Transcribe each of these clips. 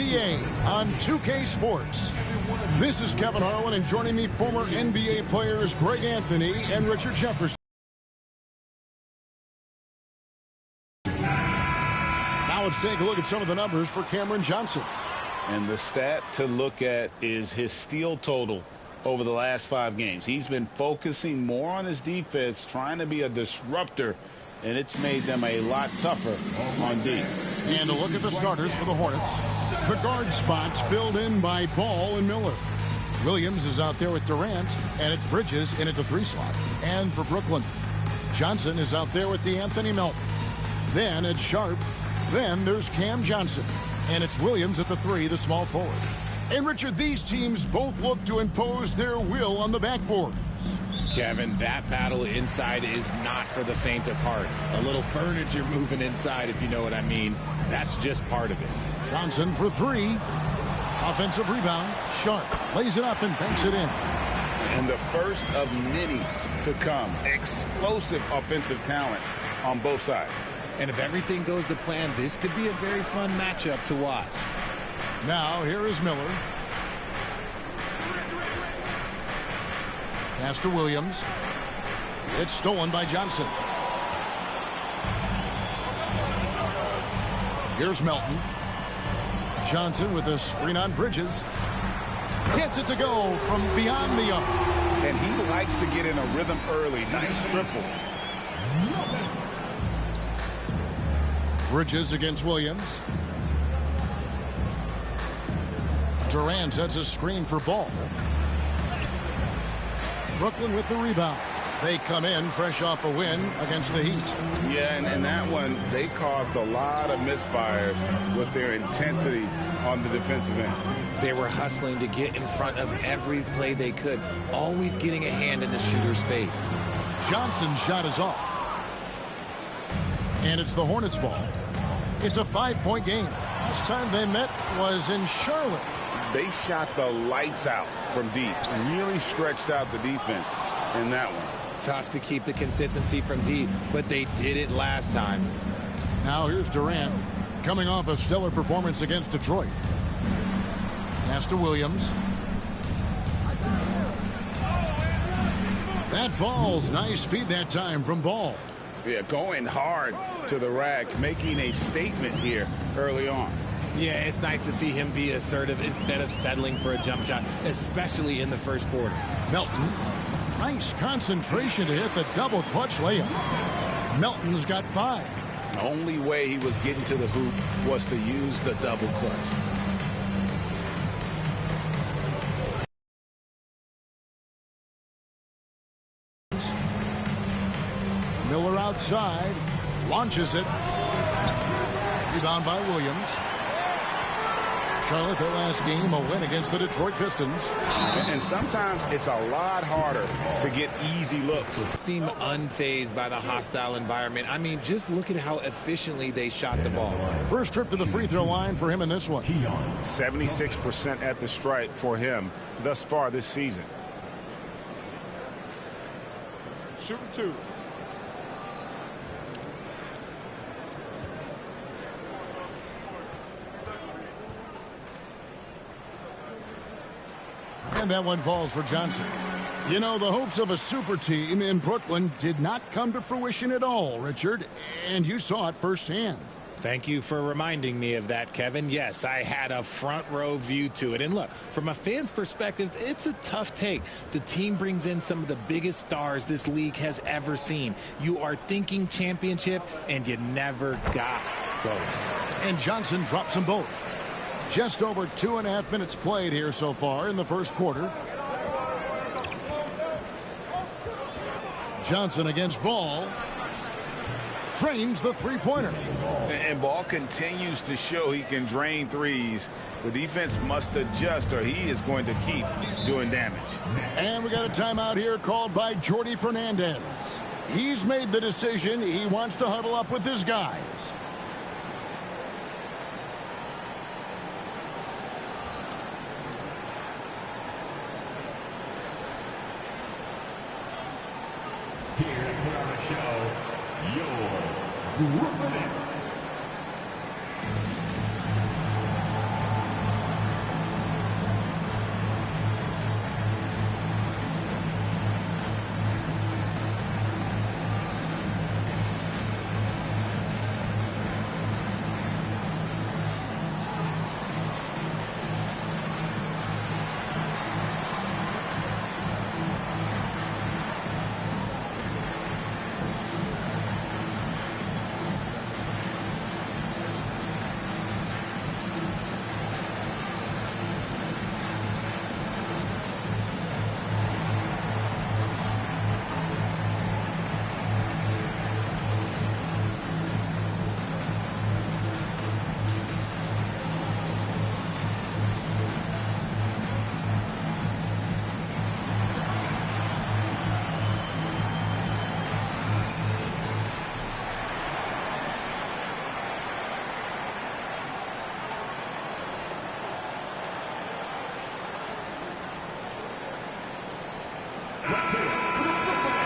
NBA on 2K Sports. This is Kevin Harlan, and joining me, former NBA players Greg Anthony and Richard Jefferson. Now let's take a look at some of the numbers for Cameron Johnson. And the stat to look at is his steal total over the last 5 games. He's been focusing more on his defense, trying to be a disruptor, and it's made them a lot tougher on D. And a look at the starters for the Hornets. The guard spots filled in by Ball and Miller. Williams is out there with Durant, and it's Bridges in at the 3 slot. And for Brooklyn, Johnson is out there with D'Anthony Melton. Then it's Sharp. Then there's Cam Johnson. And it's Williams at the 3, the small forward. And Richard, these teams both look to impose their will on the backboards. Kevin, that battle inside is not for the faint of heart. A little furniture moving inside, if you know what I mean. That's just part of it. Johnson for 3. Offensive rebound. Sharp lays it up and banks it in. And the first of many to come. Explosive offensive talent on both sides. And if everything goes to plan, this could be a very fun matchup to watch. Now here is Miller. Pass to Williams. It's stolen by Johnson. Here's Melton. Johnson with a screen on Bridges. Gets it to go from beyond the arc. And he likes to get in a rhythm early. Nice triple. Bridges against Williams. Durant sets a screen for Ball. Brooklyn with the rebound. They come in fresh off a win against the Heat. Yeah, and that one, they caused a lot of misfires with their intensity on the defensive end. They were hustling to get in front of every play they could, always getting a hand in the shooter's face. Johnson's shot is off. And it's the Hornets ball. It's a 5-point game. Last time they met was in Charlotte. They shot the lights out from deep. Really stretched out the defense in that one. Tough to keep the consistency from deep, but they did it last time. Now here's Durant, coming off a stellar performance against Detroit. Pass to Williams. That falls. Nice feed that time from Ball. Yeah, going hard to the rack, making a statement here early on. Yeah, it's nice to see him be assertive instead of settling for a jump shot, especially in the first quarter. Melton, nice concentration to hit the double clutch layup. Melton's got 5. The only way he was getting to the hoop was to use the double clutch. Miller outside, launches it. Rebound by Williams. Charlotte, their last game, a win against the Detroit Pistons. And sometimes it's a lot harder to get easy looks. Seem unfazed by the hostile environment. I mean, just look at how efficiently they shot the ball. First trip to the free throw line for him in this one. 76% at the stripe for him thus far this season. Shooting 2. And that one falls for Johnson. You know, the hopes of a super team in Brooklyn did not come to fruition at all, Richard. And you saw it firsthand. Thank you for reminding me of that, Kevin. Yes, I had a front row view to it. And look, from a fan's perspective, it's a tough take. The team brings in some of the biggest stars this league has ever seen. You are thinking championship, and you never got close. And Johnson drops them both. Just over 2.5 minutes played here so far in the first quarter. Johnson against Ball. Drains the three-pointer. And Ball continues to show he can drain threes. The defense must adjust or he is going to keep doing damage. And we got a timeout here called by Jordi Fernandez. He's made the decision. He wants to huddle up with his guys.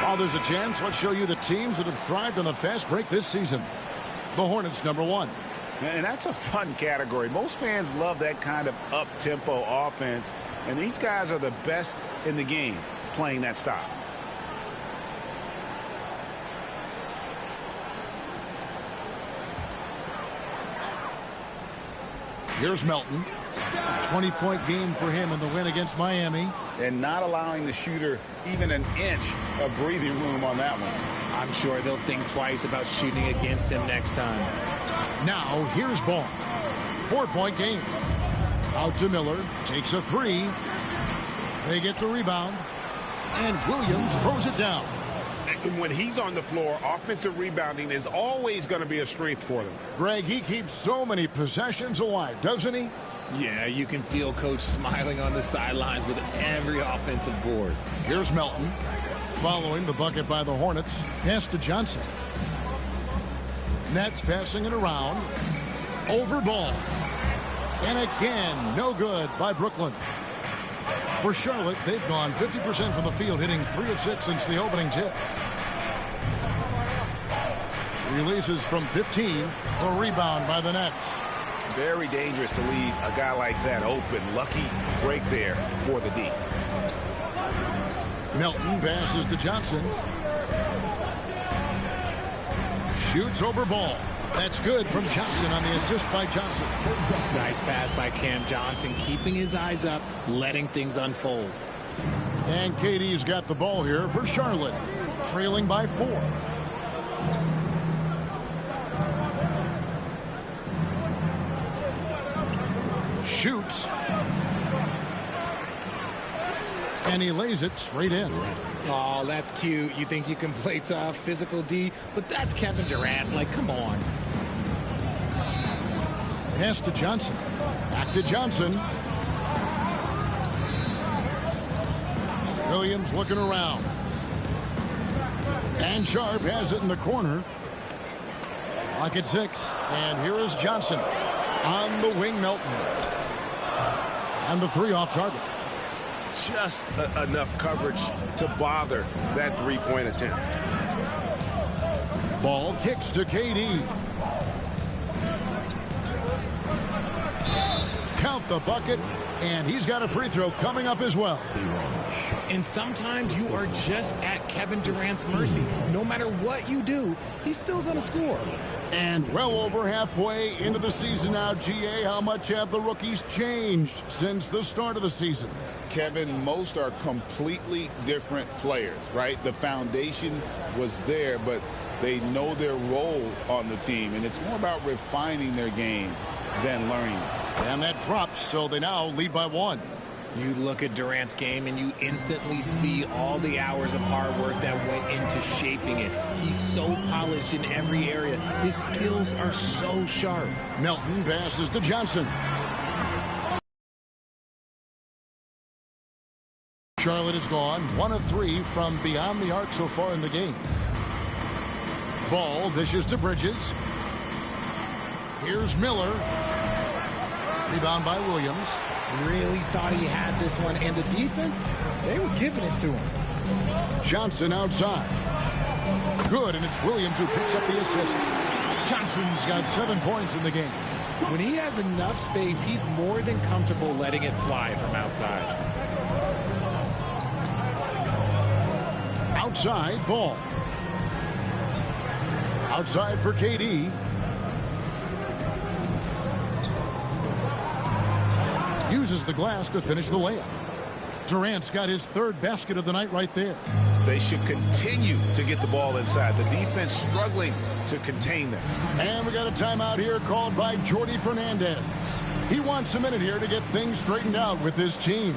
While there's a chance, let's show you the teams that have thrived on the fast break this season. The Hornets, number 1. And that's a fun category. Most fans love that kind of up-tempo offense, and these guys are the best in the game playing that style. Here's Melton. A 20-point game for him in the win against Miami. And not allowing the shooter even an inch of breathing room on that one. I'm sure they'll think twice about shooting against him next time. Now, here's Ball. 4-point game. Out to Miller. Takes a 3. They get the rebound. And Williams throws it down. And when he's on the floor, offensive rebounding is always going to be a strength for them. Greg, he keeps so many possessions alive, doesn't he? Yeah, you can feel Coach smiling on the sidelines with every offensive board. Here's Melton. Following the bucket by the Hornets. Pass to Johnson. Nets passing it around. Over Ball. And again, no good by Brooklyn. For Charlotte, they've gone 50% from the field, hitting 3 of 6 since the opening tip. Releases from 15. A rebound by the Nets. Very dangerous to leave a guy like that open. Lucky break there for the D. Melton passes to Johnson. Shoots over Ball. That's good from Johnson on the assist by Johnson. Nice pass by Cam Johnson, keeping his eyes up, letting things unfold. And KD's got the ball here for Charlotte, trailing by 4. Shoots. And he lays it straight in. Oh, that's cute. You think you can play tough, physical D, but that's Kevin Durant. Like, come on. Pass to Johnson. Back to Johnson. Williams looking around. And Sharp has it in the corner. Clock at 6. And here is Johnson. On the wing, Melton. And the 3 off target. Just enough coverage to bother that three-point attempt. Ball kicks to KD. Count the bucket, and he's got a free throw coming up as well. And sometimes you are just at Kevin Durant's mercy. No matter what you do, he's still going to score. And well over halfway into the season now, GA, how much have the rookies changed since the start of the season? Kevin, most are completely different players, right? The foundation was there, but they know their role on the team, and it's more about refining their game than learning it. And that drops, so they now lead by 1. You look at Durant's game and you instantly see all the hours of hard work that went into shaping it. He's so polished in every area. His skills are so sharp. Melton passes to Johnson. Charlotte is gone 1 of 3 from beyond the arc so far in the game. Ball dishes to Bridges. Here's Miller. Rebound by Williams. Really thought he had this one, and the defense, they were giving it to him. Johnson outside. Good, and it's Williams who picks up the assist. Johnson's got 7 points in the game. When he has enough space, he's more than comfortable letting it fly from outside. Outside, Ball. Outside for KD. Uses the glass to finish the layup. Durant's got his 3rd basket of the night right there. They should continue to get the ball inside. The defense struggling to contain them. And we got a timeout here called by Jordi Fernandez. He wants a minute here to get things straightened out with his team.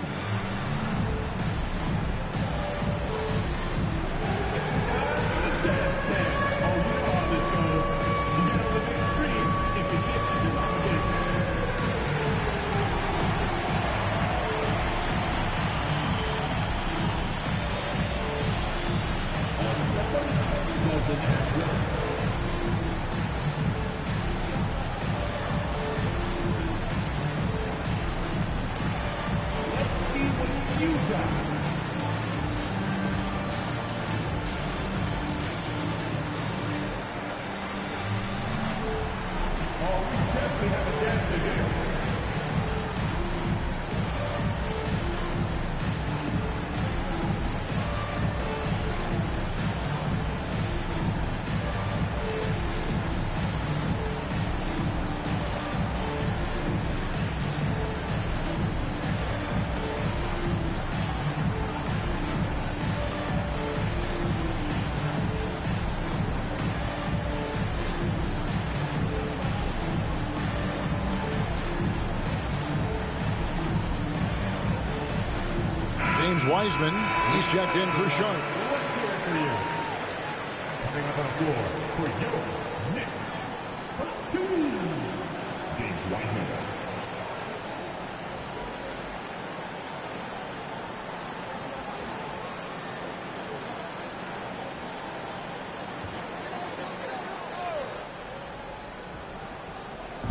Here's Wiseman. He's checked in for Sharp. Coming up on the floor for your Knicks. James Wiseman.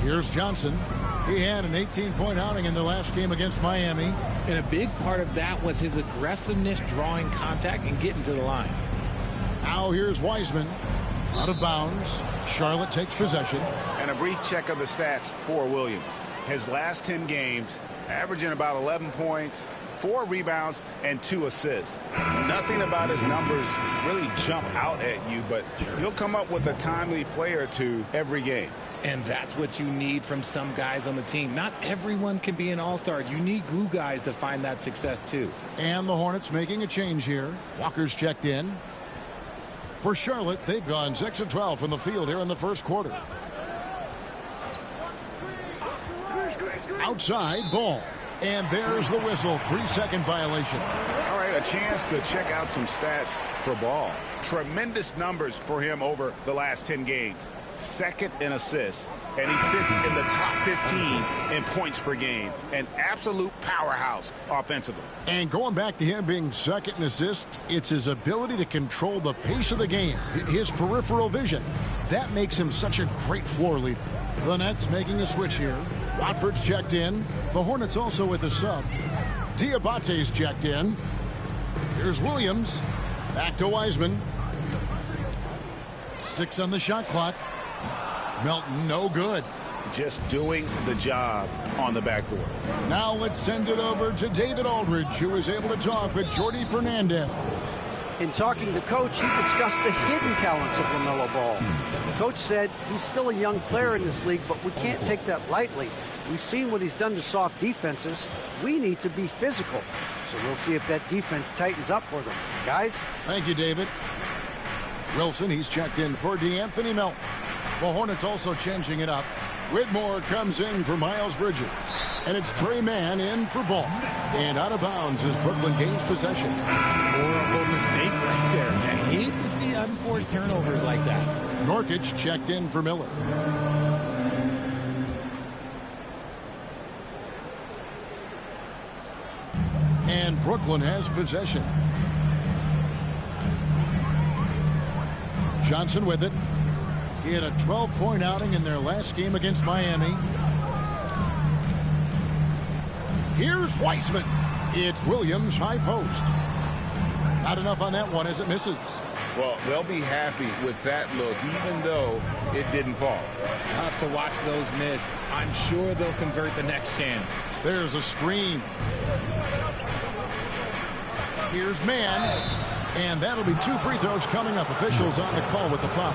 Here's Johnson. He had an 18-point outing in their last game against Miami. And a big part of that was his aggressiveness, drawing contact, and getting to the line. Now here's Wiseman. Out of bounds. Charlotte takes possession. And a brief check of the stats for Williams. His last 10 games, averaging about 11 points, 4 rebounds, and 2 assists. Nothing about his numbers really jump out at you, but he'll come up with a timely play or two every game. And that's what you need from some guys on the team. Not everyone can be an all-star. You need glue guys to find that success too. And the Hornets making a change here. Walker's checked in. For Charlotte, they've gone 6 of 12 from the field here in the first quarter. Outside, ball. And there's the whistle. 3-second violation. All right, a chance to check out some stats for Ball. Tremendous numbers for him over the last 10 games. Second in assists, and he sits in the top 15 in points per game. An absolute powerhouse offensively. And going back to him being second in assists, it's his ability to control the pace of the game, his peripheral vision. That makes him such a great floor leader. The Nets making a switch here. Watford's checked in. The Hornets also with a sub. Diabate's checked in. Here's Williams. Back to Wiseman. 6 on the shot clock. Melton, no good. Just doing the job on the backboard. Now let's send it over to David Aldridge, who was able to talk with Jordy Fernandez. In talking to Coach, he discussed the hidden talents of LaMelo Ball. Coach said he's still a young player in this league, but we can't take that lightly. We've seen what he's done to soft defenses. We need to be physical. So we'll see if that defense tightens up for them. Guys? Thank you, David. Wilson, he's checked in for DeAnthony Melton. The Hornets also changing it up. Whitmore comes in for Miles Bridges. And it's Trey Mann in for Ball. And out of bounds as Brooklyn gains possession. Horrible mistake right there. I hate to see unforced turnovers like that. Nurkic checked in for Miller. And Brooklyn has possession. Johnson with it. He had a 12-point outing in their last game against Miami. Here's Wiseman. It's Williams, high post. Not enough on that one as it misses. Well, they'll be happy with that look, even though it didn't fall. Tough to watch those miss. I'm sure they'll convert the next chance. There's a screen. Here's Mann. And that'll be 2 free throws coming up. Officials on the call with the foul.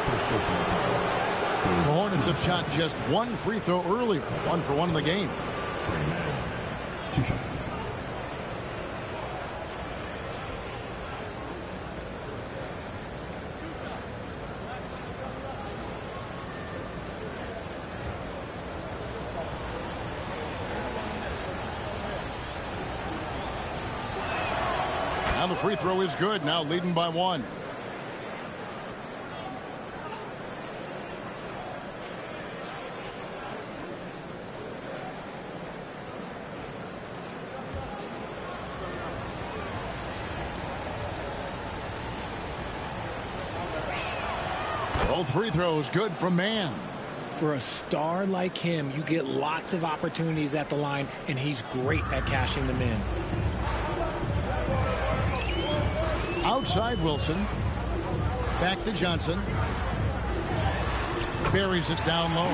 The Hornets have shot just 1 free throw earlier. 1 for 1 in the game. 2 shots. Now the free throw is good. Now leading by 1. Both free throws good from Mann. For a star like him, you get lots of opportunities at the line, and he's great at cashing them in. Outside Wilson. Back to Johnson. Buries it down low.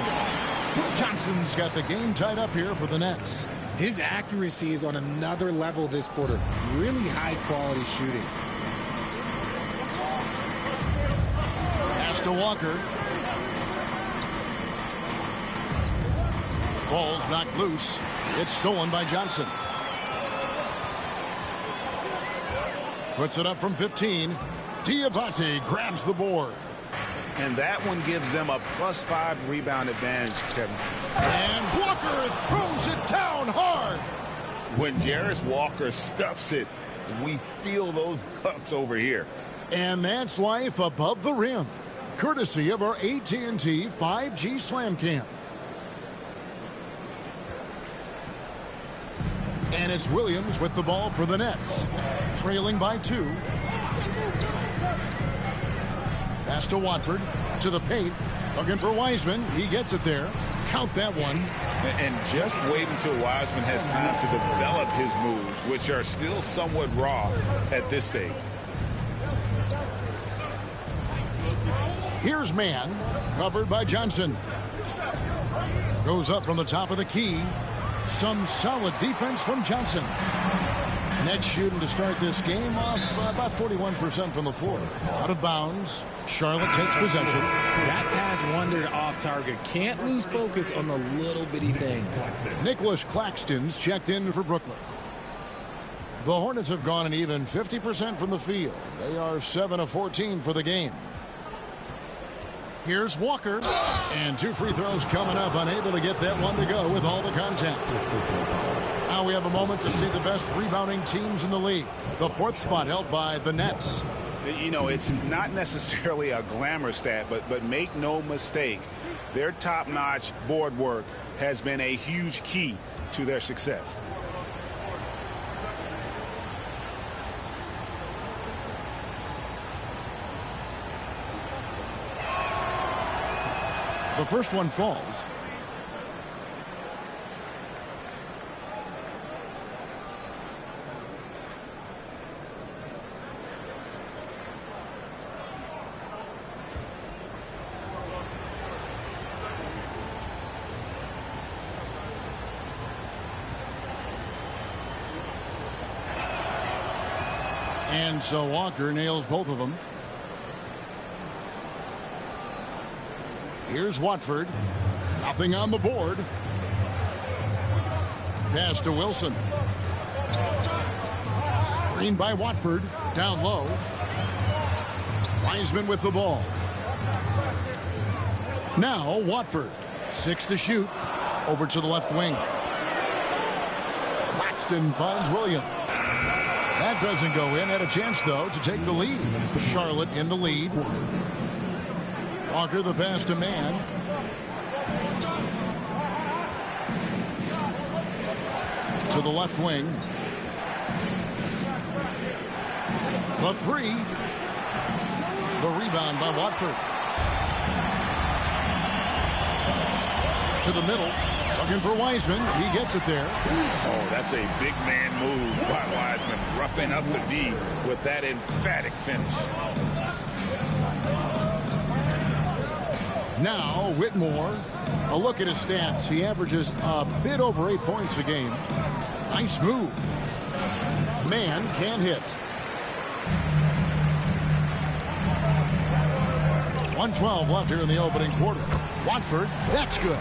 Johnson's got the game tied up here for the Nets. His accuracy is on another level this quarter. Really high quality shooting. Pass to Walker. Ball's knocked loose. It's stolen by Johnson. Puts it up from 15. Diabate grabs the board. And that one gives them a +5 rebound advantage, Kevin. And Walker throws it down hard. When Jarris Walker stuffs it, we feel those ducks over here. And that's life above the rim, courtesy of our AT&T 5G Slam Cam. And it's Williams with the ball for the Nets, trailing by 2. Pass to Watford, to the paint, looking for Wiseman. He gets it there. Count that one. And just wait until Wiseman has time to develop his moves, which are still somewhat raw at this stage. Here's Man, covered by Johnson. Goes up from the top of the key. Some solid defense from Johnson. Nets shooting to start this game off about 41% from the floor. Out of bounds. Charlotte takes possession. That pass wandered off target. Can't lose focus on the little bitty things. Nicholas Claxton's checked in for Brooklyn. The Hornets have gone an even 50% from the field. They are 7 of 14 for the game. Here's Walker. And 2 free throws coming up. Unable to get that one to go with all the contact. Now we have a moment to see the best rebounding teams in the league. The 4th spot held by the Nets. You know, it's not necessarily a glamour stat, but make no mistake, their top-notch board work has been a huge key to their success. The first one falls. And so Walker nails both of them. Here's Watford. Nothing on the board. Pass to Wilson. Screen by Watford. Down low. Wiseman with the ball. Now Watford. 6 to shoot. Over to the left wing. Claxton finds Williams. That doesn't go in. Had a chance, though, to take the lead. Charlotte in the lead. Walker the pass to Man. To the left wing. The 3. The rebound by Watford. To the middle. Looking for Wiseman. He gets it there. Oh, that's a big man move by Wiseman. Roughing up the D with that emphatic finish. Now Whitmore. A look at his stats. He averages a bit over 8 points a game. Nice move. Man can't hit. 1:12 left here in the opening quarter. Watford, that's good.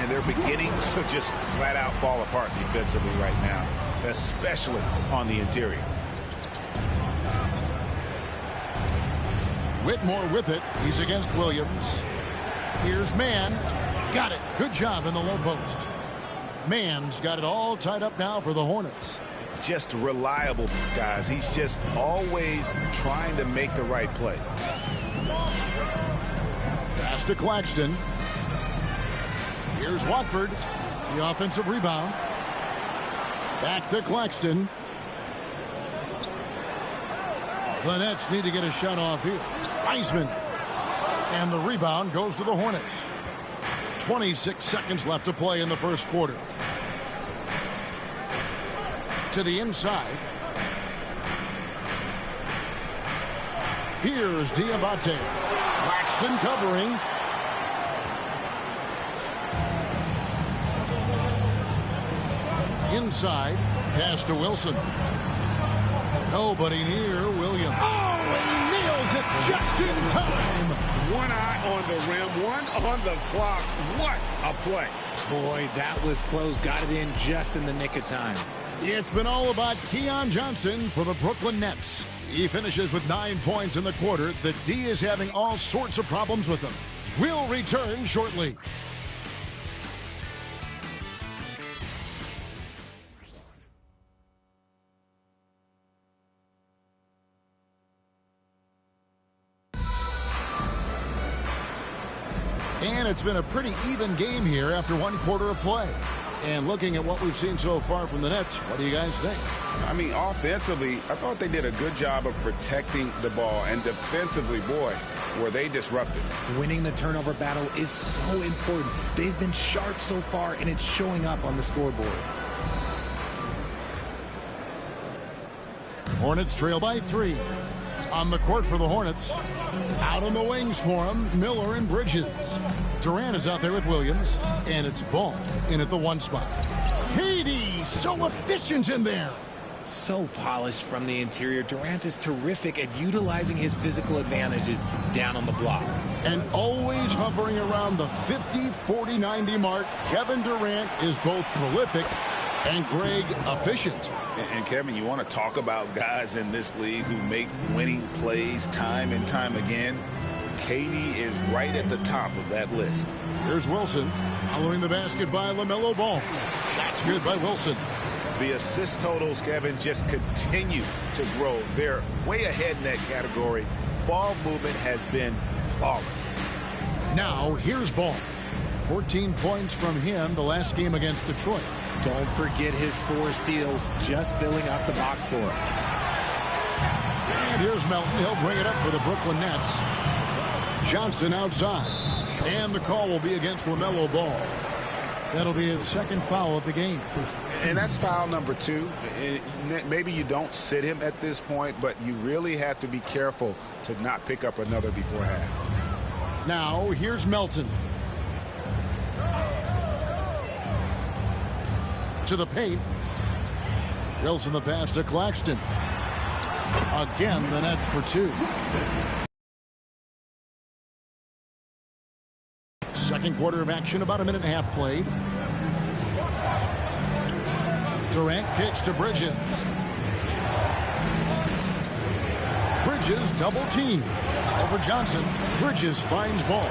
And they're beginning to just flat out fall apart defensively right now, especially on the interior. Whitmore with it. He's against Williams. Here's Man. Got it. Good job in the low post. Man's got it all tied up now for the Hornets. Just reliable, guys. He's just always trying to make the right play. Pass to Claxton. Here's Watford. The offensive rebound. Back to Claxton. The Nets need to get a shot off here. Wiseman. And the rebound goes to the Hornets. 26 seconds left to play in the first quarter. To the inside. Here's Diabate. Claxton covering. Inside. Pass to Wilson. Nobody near Williams. Oh, and he nails it just in time. One eye on the rim, one on the clock. What a play. Boy, that was close. Got it in just in the nick of time. It's been all about Keon Johnson for the Brooklyn Nets. He finishes with 9 points in the quarter. The D is having all sorts of problems with him. We'll return shortly. And it's been a pretty even game here after 1 quarter of play. And looking at what we've seen so far from the Nets, what do you guys think? I mean, offensively, I thought they did a good job of protecting the ball. And defensively, boy, were they disruptive. Winning the turnover battle is so important. They've been sharp so far, and it's showing up on the scoreboard. Hornets trail by 3. On the court for the Hornets. Out on the wings for them, Miller and Bridges. Durant is out there with Williams, and it's Ball in at the 1 spot. Katie, so efficient in there. So polished from the interior. Durant is terrific at utilizing his physical advantages down on the block. And always hovering around the 50, 40, 90 mark, Kevin Durant is both prolific and Greg efficient. And Kevin, you want to talk about guys in this league who make winning plays time and time again? KD is right at the top of that list. Here's Wilson following the basket by LaMelo Ball. Shots good by Wilson. The assist totals, Kevin, just continue to grow. They're way ahead in that category. Ball movement has been flawless. Now here's Ball. 14 points from him the last game against Detroit. Don't forget his 4 steals, just filling up the box score. And here's Melton. He'll bring it up for the Brooklyn Nets. Johnson outside. And the call will be against LaMelo Ball. That'll be his 2nd foul of the game. And that's foul number 2. Maybe you don't sit him at this point, but you really have to be careful to not pick up another before half. Now here's Melton. To the paint. Wilson the pass to Claxton. Again, the Nets for 2. Second quarter of action, about a minute and a half played. Durant kicks to Bridges. Bridges double team. Over Johnson. Bridges finds Ball.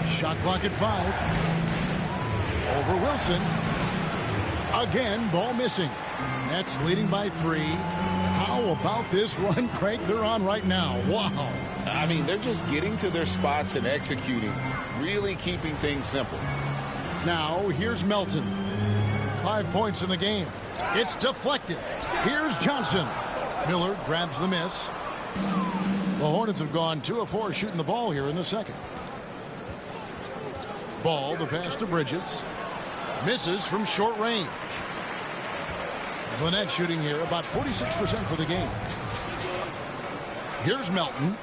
Shot clock at 5. Over Wilson. Again, Ball missing. Nets leading by 3. How about this run, Craig, they're on right now? Wow. I mean, they're just getting to their spots and executing, really keeping things simple. Now, here's Melton. 5 points in the game. It's deflected. Here's Johnson. Miller grabs the miss. The Hornets have gone 2 of 4 shooting the ball here in the second. Ball, the pass to Bridges. Misses from short range. The Nets shooting here about 46% for the game. Here's Melton.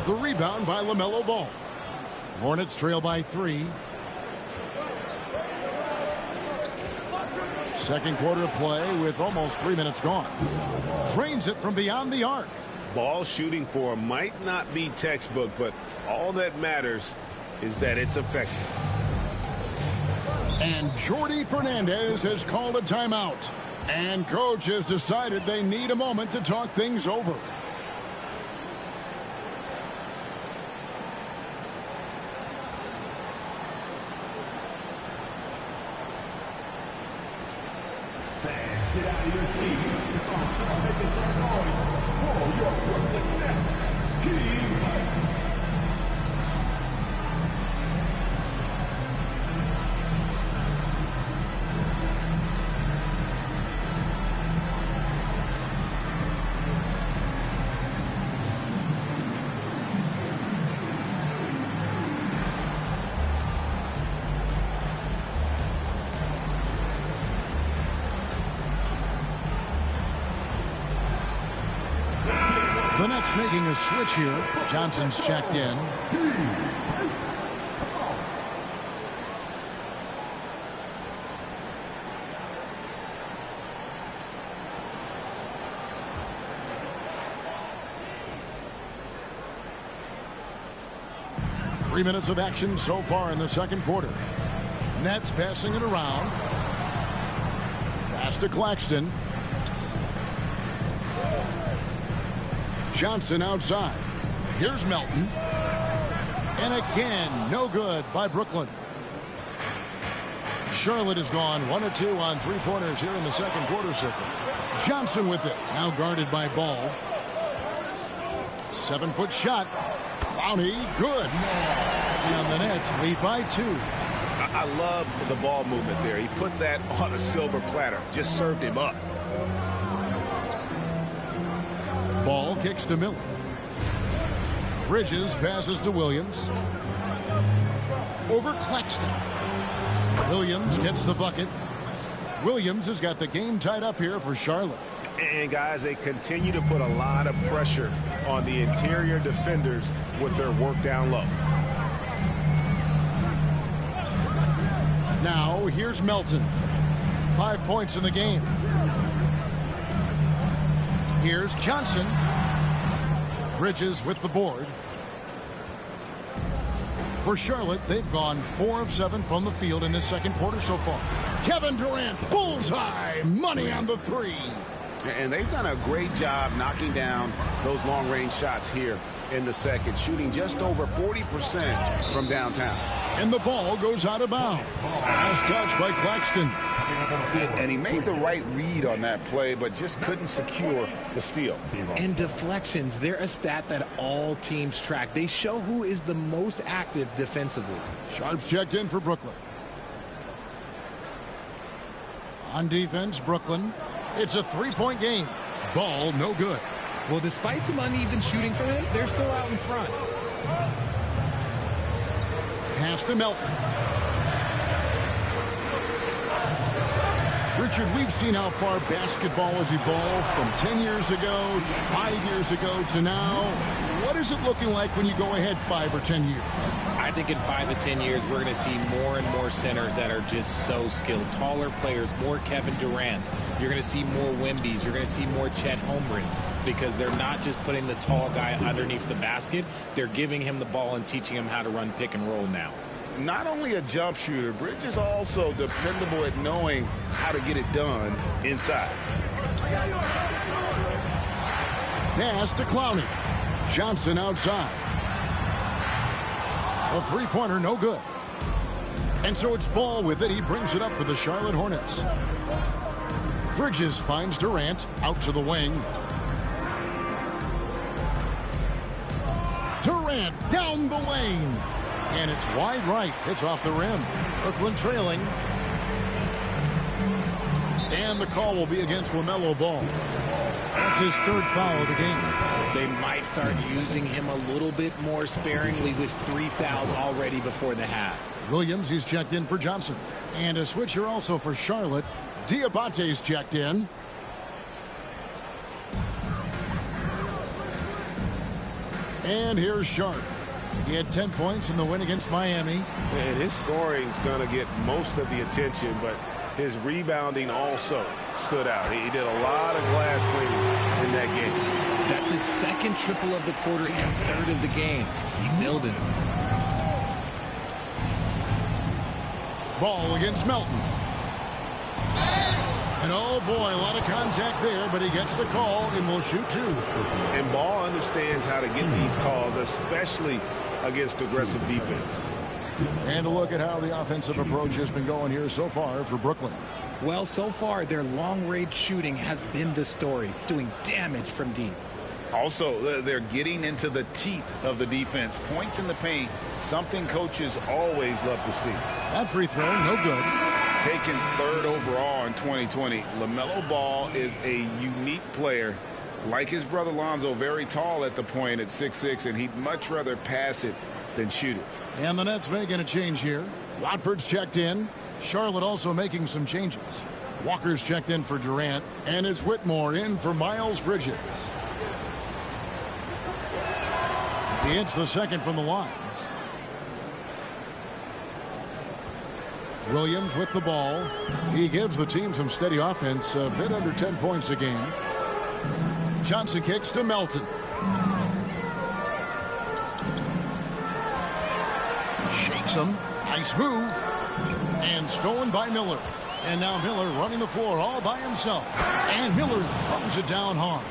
The rebound by LaMelo Ball. Hornets trail by 3. Second quarter of play with almost 3 minutes gone. Drains it from beyond the arc. Ball shooting for might not be textbook, but all that matters is that it's effective. And Jordi Fernandez has called a timeout. And coach has decided they need a moment to talk things over. Fans, get out of your seat. Make some noise for your Brooklyn Nets. Team The Nets making a switch here. Johnson's checked in. Three minutes of action so far in the second quarter. Nets passing it around. Pass to Claxton. Johnson outside. Here's Melton. And again, no good by Brooklyn. Charlotte has gone 1 of 2 on 3-pointers here in the second quarter so far. Johnson with it. Now guarded by Ball. 7-foot shot. Clowney, good. And the Nets lead by 2. I love the ball movement there. He put that on a silver platter. Just served him up. Ball kicks to Miller. Bridges passes to Williams. Over Claxton. Williams gets the bucket. Williams has got the game tied up here for Charlotte. And guys, they continue to put a lot of pressure on the interior defenders with their work down low. Now here's Melton. 5 points in the game. Here's Johnson. Bridges with the board. For Charlotte, they've gone 4 of 7 from the field in this second quarter so far. Kevin Durant, bullseye, money on the 3. And they've done a great job knocking down those long-range shots here in the second, shooting just over 40% from downtown. And the ball goes out of bounds. Last touch by Claxton. And he made the right read on that play, but just couldn't secure the steal. And deflections, they're a stat that all teams track. They show who is the most active defensively. Sharp's checked in for Brooklyn. On defense, Brooklyn. It's a 3-point game. Ball no good. Well, despite some uneven shooting from him, they're still out in front. Pass to Melton. Richard, we've seen how far basketball has evolved from 10 years ago, to 5 years ago to now. What is it looking like when you go ahead 5 or 10 years? I think in 5 to 10 years, we're going to see more and more centers that are just so skilled. Taller players, more Kevin Durants. You're going to see more Wembys. You're going to see more Chet Holmgrens because they're not just putting the tall guy underneath the basket. They're giving him the ball and teaching him how to run pick and roll now. Not only a jump shooter, Bridges is also dependable at knowing how to get it done inside. Pass to Clowney. Johnson outside. A three-pointer, no good. And so it's Ball with it. He brings it up for the Charlotte Hornets. Bridges finds Durant out to the wing. Durant down the lane. And it's wide right. It's off the rim. Brooklyn trailing. And the call will be against LaMelo Ball. That's his 3rd foul of the game. They might start using him a little bit more sparingly with 3 fouls already before the half. Williams, he's checked in for Johnson. And a switcher also for Charlotte. Diabate's checked in. And here's Sharp. He had 10 points in the win against Miami. And his scoring is going to get most of the attention, but his rebounding also stood out. He did a lot of glass cleaning in that game. That's his 2nd triple of the quarter and 3rd of the game. Keep building. Ball against Melton. And oh boy, a lot of contact there, but he gets the call and will shoot 2. And Ball understands how to get these calls, especially against aggressive defense. And a look at how the offensive approach has been going here so far for Brooklyn. Well, so far, their long-range shooting has been the story, doing damage from deep. Also, they're getting into the teeth of the defense. Points in the paint, something coaches always love to see. That free throw, no good. Taken 3rd overall in 2020, LaMelo Ball is a unique player. Like his brother Lonzo, very tall at the point at 6'6", and he'd much rather pass it than shoot it. And the Nets making a change here. Watford's checked in. Charlotte also making some changes. Walker's checked in for Durant, and it's Whitmore in for Miles Bridges. He hits the 2nd from the line. Williams with the ball. He gives the team some steady offense, a bit under 10 points a game. Johnson kicks to Melton. Shakes him. Nice move. And stolen by Miller. And now Miller running the floor all by himself. And Miller throws it down hard.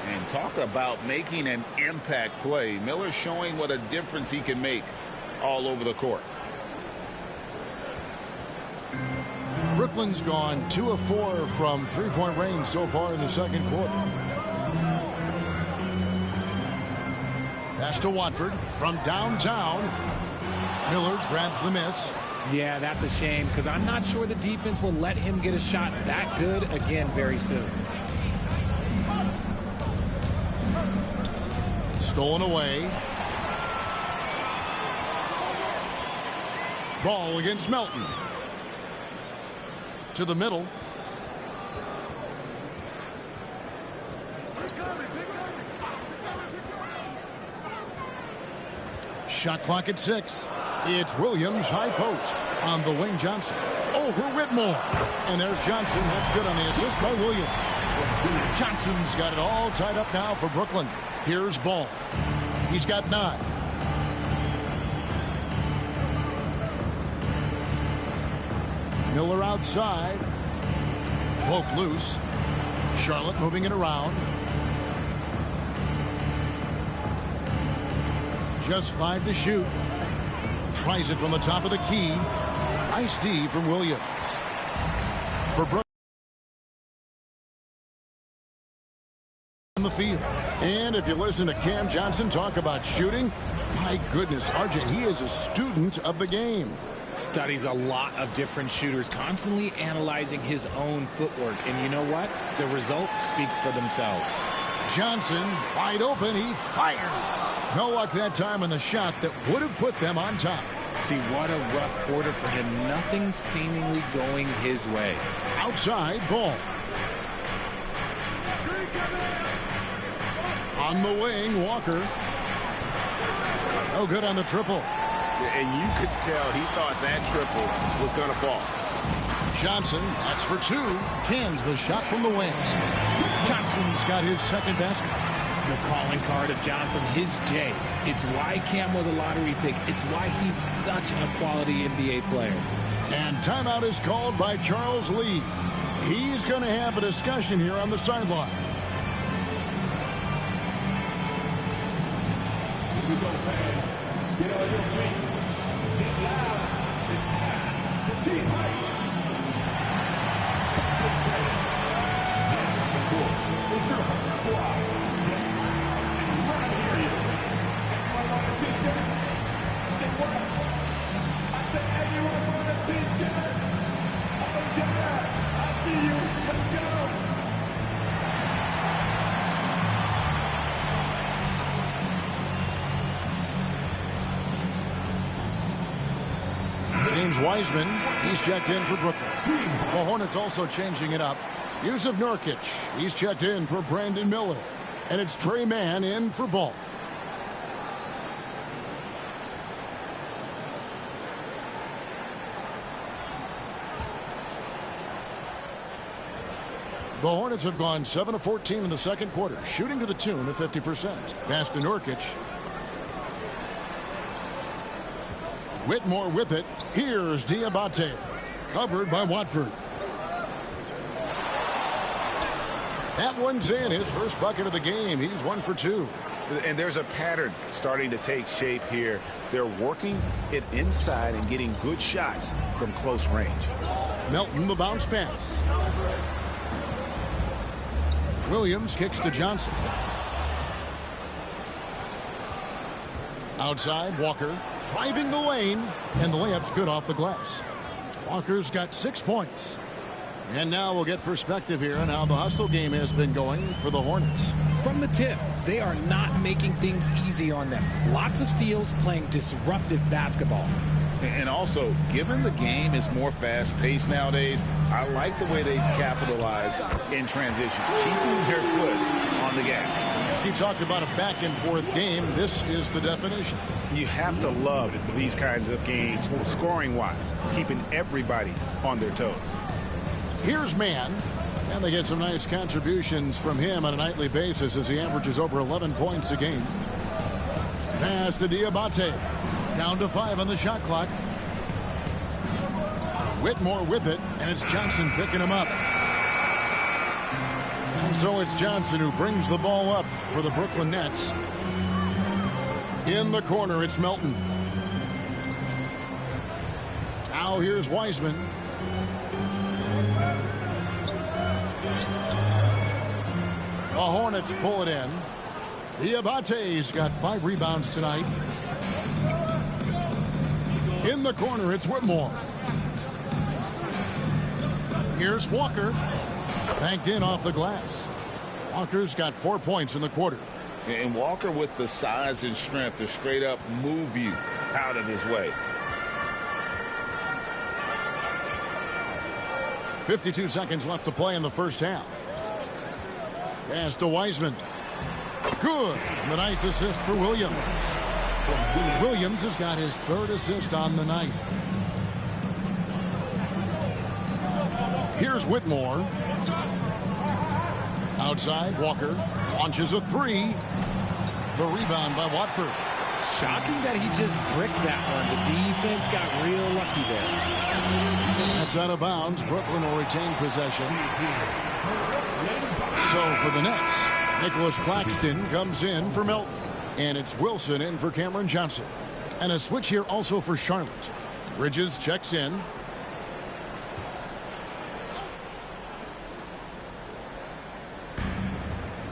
And talk about making an impact play. Miller showing what a difference he can make all over the court. Brooklyn's gone 2 of 4 from 3-point range so far in the second quarter. Pass to Watford from downtown. Miller grabs the miss. Yeah, that's a shame because I'm not sure the defense will let him get a shot that good again very soon. Stolen away. Ball against Melton. To the middle. Shot clock at 6. It's Williams, high post. On the wing, Johnson. Over Whitmore. And there's Johnson. That's good on the assist by Williams. Johnson's got it all tied up now for Brooklyn. Here's Ball. He's got 9. Miller outside. Poke loose. Charlotte moving it around. Just 5 to shoot. Tries it from the top of the key. Nice D from Williams. For Brooklyn. On the field. And if you listen to Cam Johnson talk about shooting, my goodness, RJ, he is a student of the game. Studies a lot of different shooters, constantly analyzing his own footwork. And you know what? The result speaks for themselves. Johnson, wide open, he fires. No luck that time on the shot that would have put them on top. See, what a rough quarter for him. Nothing seemingly going his way. Outside, Ball. On the wing, Walker. No good on the triple. And you could tell he thought that triple was going to fall. Johnson, that's for 2. Cans the shot from the wing. Johnson's got his second basket. The calling card of Johnson, his J. It's why Cam was a lottery pick. It's why he's such a quality NBA player. And timeout is called by Charles Lee. He's going to have a discussion here on the sideline. Here we go, fans. Get on your feet. Get loud. It's time for team hype. It's your home squad. Get loud and run hear you. Everyone want a t-shirt? Say what? I said everyone want a t-shirt. Oh yeah, I see you. Let's go. James Wiseman, he's checked in for Brooklyn. The Hornets also changing it up. Yusuf Nurkic, he's checked in for Brandon Miller. And it's Trey Mann in for Ball. The Hornets have gone 7 of 14 in the second quarter, shooting to the tune of 50%. Pass to Nurkic. Whitmore with it. Here's Diabate. Covered by Watford. That one's in. His first bucket of the game. He's 1 for 2. And there's a pattern starting to take shape here. They're working it inside and getting good shots from close range. Melton, the bounce pass. Williams kicks to Johnson. Outside, Walker driving the lane, and the layup's good off the glass. Walker's got 6 points. And now we'll get perspective here on how the hustle game has been going for the Hornets. From the tip, they are not making things easy on them. Lots of steals, playing disruptive basketball. And also, given the game is more fast-paced nowadays, I like the way they've capitalized in transition, keeping their foot on the gas. You talked about a back-and-forth game. This is the definition. You have to love these kinds of games, scoring-wise, keeping everybody on their toes. Here's Mann, and they get some nice contributions from him on a nightly basis as he averages over 11 points a game. Pass to Diabate. Down to 5 on the shot clock. Whitmore with it, and it's Johnson picking him up. And so it's Johnson who brings the ball up for the Brooklyn Nets. In the corner, it's Melton. Now here's Wiseman. The Hornets pull it in. Diabate's got 5 rebounds tonight. In the corner, it's Whitmore. Here's Walker. Banked in off the glass. Walker's got 4 points in the quarter. And Walker with the size and strength to straight up move you out of his way. 52 seconds left to play in the first half. Pass to Wiseman. Good. And the nice assist for Williams. Williams has got his 3rd assist on the night. Here's Whitmore. Outside, Walker launches a 3. The rebound by Watford. Shocking that he just bricked that one. The defense got real lucky there. That's out of bounds. Brooklyn will retain possession. So for the Nets, Nicholas Claxton comes in for Melton. And it's Wilson in for Cameron Johnson. And a switch here also for Charlotte. Bridges checks in.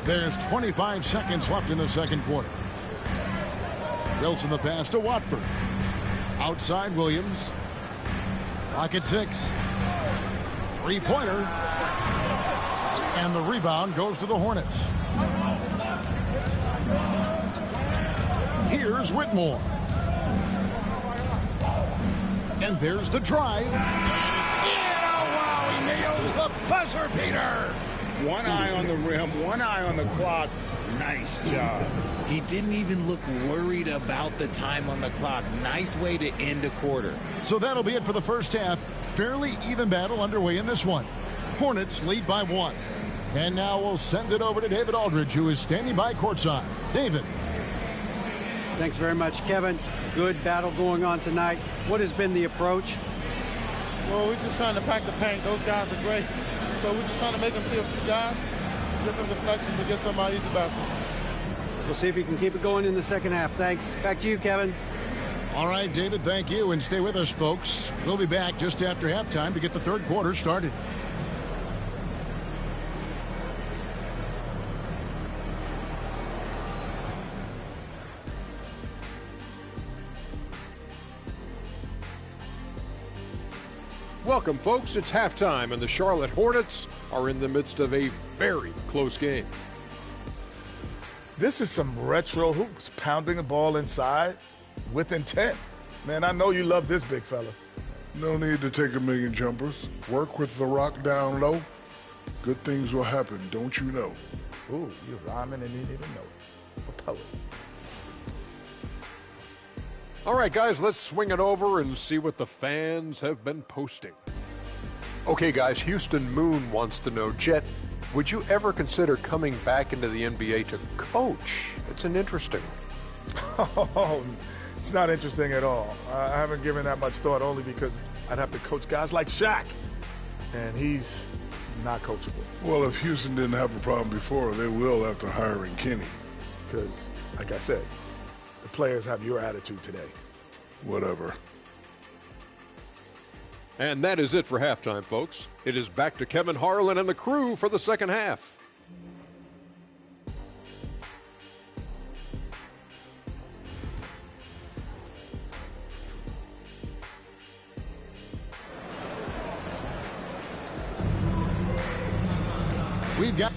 There's 25 seconds left in the second quarter. Wilson the pass to Watford. Outside Williams. Clock at 6. 3-pointer. And the rebound goes to the Hornets. Here's Whitmore. And there's the drive. And it's in. Oh, wow, he nails the buzzer beater. One eye on the rim, one eye on the clock. Nice job. He didn't even look worried about the time on the clock. Nice way to end a quarter. So that'll be it for the first half. Fairly even battle underway in this one. Hornets lead by 1. And now we'll send it over to David Aldridge, who is standing by courtside. David. Thanks very much, Kevin. Good battle going on tonight. What has been the approach? Well, we're just trying to pack the paint. Those guys are great. So we're just trying to make them see a few guys, get some deflections, and get some easy baskets. We'll see if you can keep it going in the second half. Thanks. Back to you, Kevin. All right, David, thank you. And stay with us, folks. We'll be back just after halftime to get the third quarter started. Welcome, folks. It's halftime, and the Charlotte Hornets are in the midst of a very close game. This is some retro hoops, pounding the ball inside with intent. Man, I know you love this big fella. No need to take a million jumpers. Work with the rock down low. Good things will happen, don't you know? Ooh, you're rhyming and didn't even know it. A poet. All right, guys, let's swing it over and see what the fans have been posting. Okay, guys, Houston Moon wants to know, Jet, would you ever consider coming back into the NBA to coach? It's an interesting one. Oh, it's not interesting at all. I haven't given that much thought, only because I'd have to coach guys like Shaq, and he's not coachable. Well, if Houston didn't have a problem before, they will after hiring Kenny. Because, like I said, the players have your attitude today. Whatever. And that is it for halftime, folks. It is back to Kevin Harlan and the crew for the second half. We've got